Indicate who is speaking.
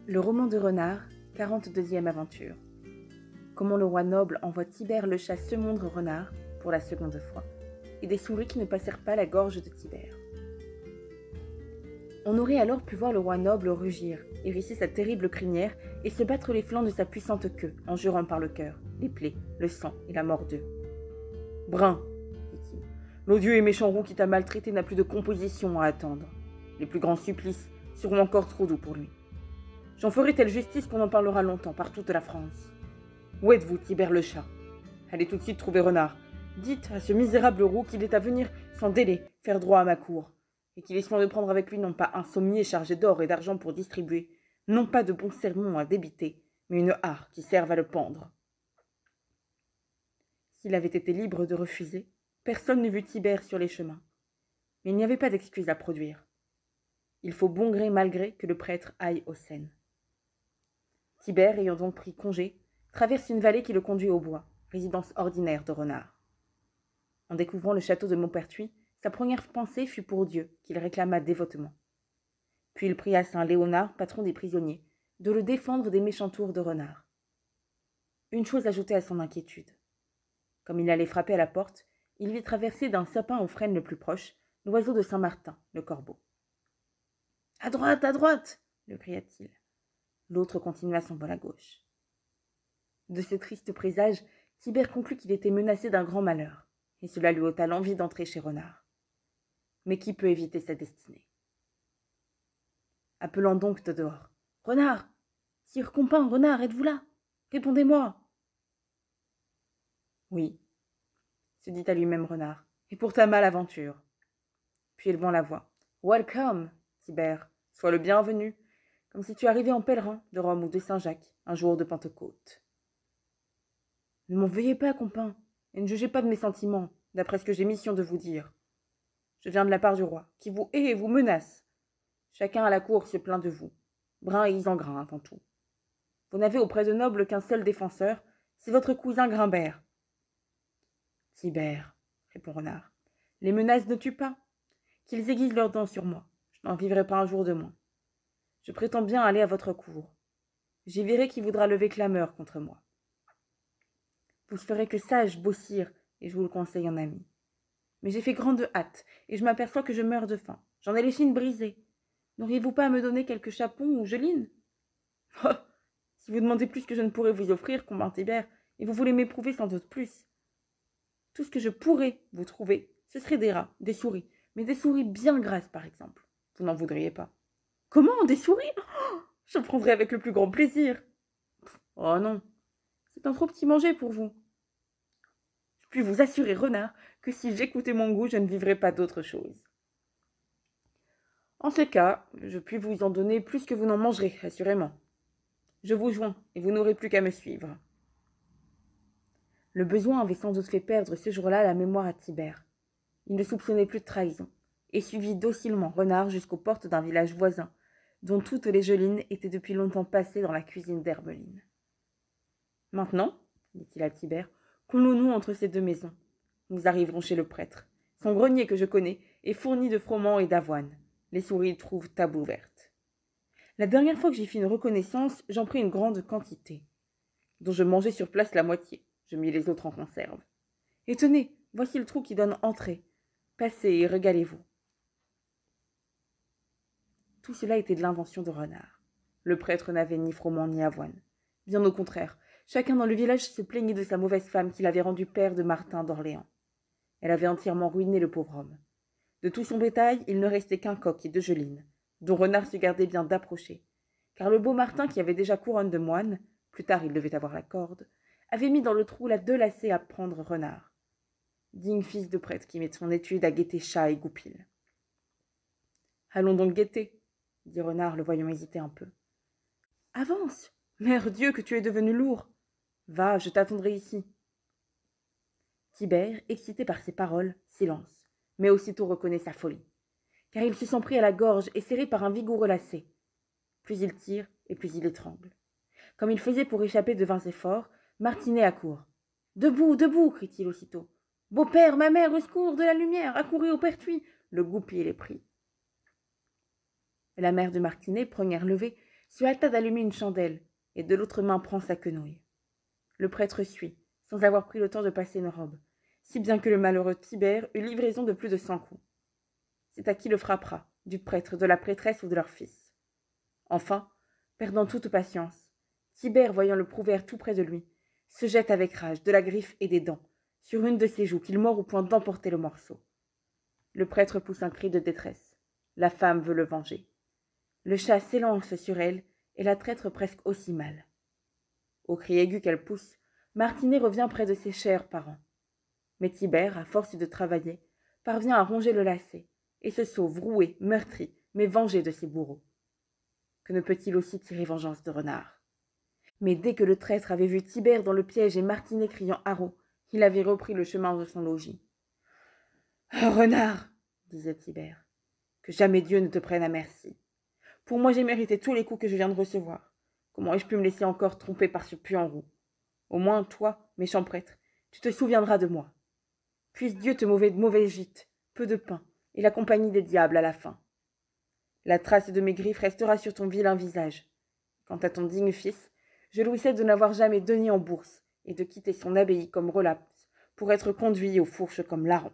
Speaker 1: Le roman de Renard, 42e aventure. Comment le roi noble envoie Tibère le chat semondre Renard, pour la seconde fois, et des souris qui ne passèrent pas la gorge de Tibère. On aurait alors pu voir le roi noble rugir, hérisser sa terrible crinière et se battre les flancs de sa puissante queue, en jurant par le cœur, les plaies, le sang et la mort d'eux. « Brun, dit-il, l'odieux et méchant roux qui t'a maltraité n'a plus de composition à attendre. Les plus grands supplices seront encore trop doux pour lui. J'en ferai telle justice qu'on en parlera longtemps par toute la France. Où êtes-vous, Tibère le chat? Allez tout de suite trouver Renard. Dites à ce misérable roux qu'il est à venir sans délai faire droit à ma cour, et qu'il est soin de prendre avec lui non pas un sommier chargé d'or et d'argent pour distribuer, non pas de bons sermons à débiter, mais une hart qui serve à le pendre. » S'il avait été libre de refuser, personne ne vit Tibère sur les chemins. Mais il n'y avait pas d'excuse à produire. Il faut bon gré mal gré que le prêtre aille aux scènes. Tibère, ayant donc pris congé, traverse une vallée qui le conduit au bois, résidence ordinaire de Renard. En découvrant le château de Maupertuis, sa première pensée fut pour Dieu, qu'il réclama dévotement. Puis il pria saint Léonard, patron des prisonniers, de le défendre des méchants tours de Renard. Une chose ajoutait à son inquiétude. Comme il allait frapper à la porte, il vit traverser d'un sapin au frêne le plus proche l'oiseau de Saint-Martin, le corbeau. « À droite !» le cria-t-il. L'autre continua son vol à gauche. De ce triste présage, Tibère conclut qu'il était menacé d'un grand malheur, et cela lui ôta l'envie d'entrer chez Renard. Mais qui peut éviter sa destinée? Appelant donc de dehors. « Renard! Sire Compin, Renard, êtes-vous là? Répondez-moi !» « Oui, » se dit à lui-même Renard, « et pour ta malaventure. » Puis élevant la voix. « Welcome, Tibère, sois le bienvenu, comme si tu arrivais en pèlerin de Rome ou de Saint-Jacques, un jour de Pentecôte. » « Ne m'en veuillez pas, Compin, et ne jugez pas de mes sentiments, d'après ce que j'ai mission de vous dire. Je viens de la part du roi, qui vous hait et vous menace. Chacun à la cour se plaint de vous, brun et isengrin avant tout. Vous n'avez auprès de nobles qu'un seul défenseur, c'est votre cousin Grimbert. »« Tibère, répond Renard, les menaces ne tuent pas. Qu'ils aiguisent leurs dents sur moi, je n'en vivrai pas un jour de moins. Je prétends bien aller à votre cour. J'y verrai qui voudra lever clameur contre moi. Vous ferez que sage, beau sire, et je vous le conseille en ami. Mais j'ai fait grande hâte, et je m'aperçois que je meurs de faim. J'en ai les chines brisées. N'auriez-vous pas à me donner quelques chapons ou gelines? Oh, si vous demandez plus que je ne pourrais vous offrir, Compin Tibère, et vous voulez m'éprouver sans doute plus. Tout ce que je pourrais vous trouver, ce serait des rats, des souris, mais des souris bien grasses, par exemple. Vous n'en voudriez pas. Comment, des souris? Oh, j'en prendrais avec le plus grand plaisir. Oh non, c'est un trop petit manger pour vous. Je puis vous assurer, Renard, que si j'écoutais mon goût, je ne vivrais pas d'autre chose. En ce cas, je puis vous en donner plus que vous n'en mangerez, assurément. Je vous joins, et vous n'aurez plus qu'à me suivre. Le besoin avait sans doute fait perdre ce jour-là la mémoire à Tibère. Il ne soupçonnait plus de trahison, et suivit docilement Renard jusqu'aux portes d'un village voisin, dont toutes les gelines étaient depuis longtemps passées dans la cuisine d'Hermeline. « Maintenant, dit-il à Tibère, coulons-nous entre ces deux maisons. Nous arriverons chez le prêtre. Son grenier que je connais est fourni de froment et d'avoine. Les souris y trouvent table ouverte. La dernière fois que j'y fis une reconnaissance, j'en pris une grande quantité, dont je mangeai sur place la moitié. Je mis les autres en conserve. Et tenez, voici le trou qui donne entrée. Passez et régalez-vous. » Tout cela était de l'invention de Renard. Le prêtre n'avait ni froment ni avoine. Bien au contraire, chacun dans le village se plaignait de sa mauvaise femme qui l'avait rendu père de Martin d'Orléans. Elle avait entièrement ruiné le pauvre homme. De tout son bétail, il ne restait qu'un coq et deux gelines, dont Renard se gardait bien d'approcher, car le beau Martin, qui avait déjà couronne de moine, plus tard il devait avoir la corde, avait mis dans le trou la deux lacets à prendre Renard. Digne fils de prêtre qui met son étude à guetter chat et goupil. « Allons donc guetter, » dit Renard, le voyant hésiter un peu. « Avance, mère Dieu, que tu es devenu lourd. Va, je t'attendrai ici. » Tibère, excité par ces paroles, s'élance, mais aussitôt reconnaît sa folie, car il se sent pris à la gorge et serré par un vigoureux lacet. Plus il tire, et plus il étrangle. Comme il faisait pour échapper de vains efforts, Martinet accourt. « Debout, debout !» crie-t-il aussitôt. « Beau-père, ma mère, au secours, de la lumière, accourez au pertuis !» Le goupil est pris. La mère de Martinet, première levée, se hâta d'allumer une chandelle et de l'autre main prend sa quenouille. Le prêtre suit, sans avoir pris le temps de passer une robe, si bien que le malheureux Tibère eut livraison de plus de 100 coups. C'est à qui le frappera, du prêtre, de la prêtresse ou de leur fils. Enfin, perdant toute patience, Tibère, voyant le prouvaire tout près de lui, se jette avec rage, de la griffe et des dents, sur une de ses joues qu'il mord au point d'emporter le morceau. Le prêtre pousse un cri de détresse. La femme veut le venger. Le chat s'élance sur elle et la traite presque aussi mal. Au cri aigu qu'elle pousse, Martinet revient près de ses chers parents. Mais Tibère, à force de travailler, parvient à ronger le lacet et se sauve roué, meurtri, mais vengé de ses bourreaux. Que ne peut-il aussi tirer vengeance de Renard? Mais dès que le traître avait vu Tibère dans le piège et Martinet criant haro, il avait repris le chemin de son logis. « Renard, disait Tibère, que jamais Dieu ne te prenne à merci. Pour moi, j'ai mérité tous les coups que je viens de recevoir. Comment ai-je pu me laisser encore tromper par ce puant roux? Au moins, toi, méchant prêtre, tu te souviendras de moi. Puisse Dieu te mauvais gîte, peu de pain, et la compagnie des diables à la fin. La trace de mes griffes restera sur ton vilain visage. Quant à ton digne fils, je louissais de n'avoir jamais denier en bourse, et de quitter son abbaye comme relapse, pour être conduit aux fourches comme larron.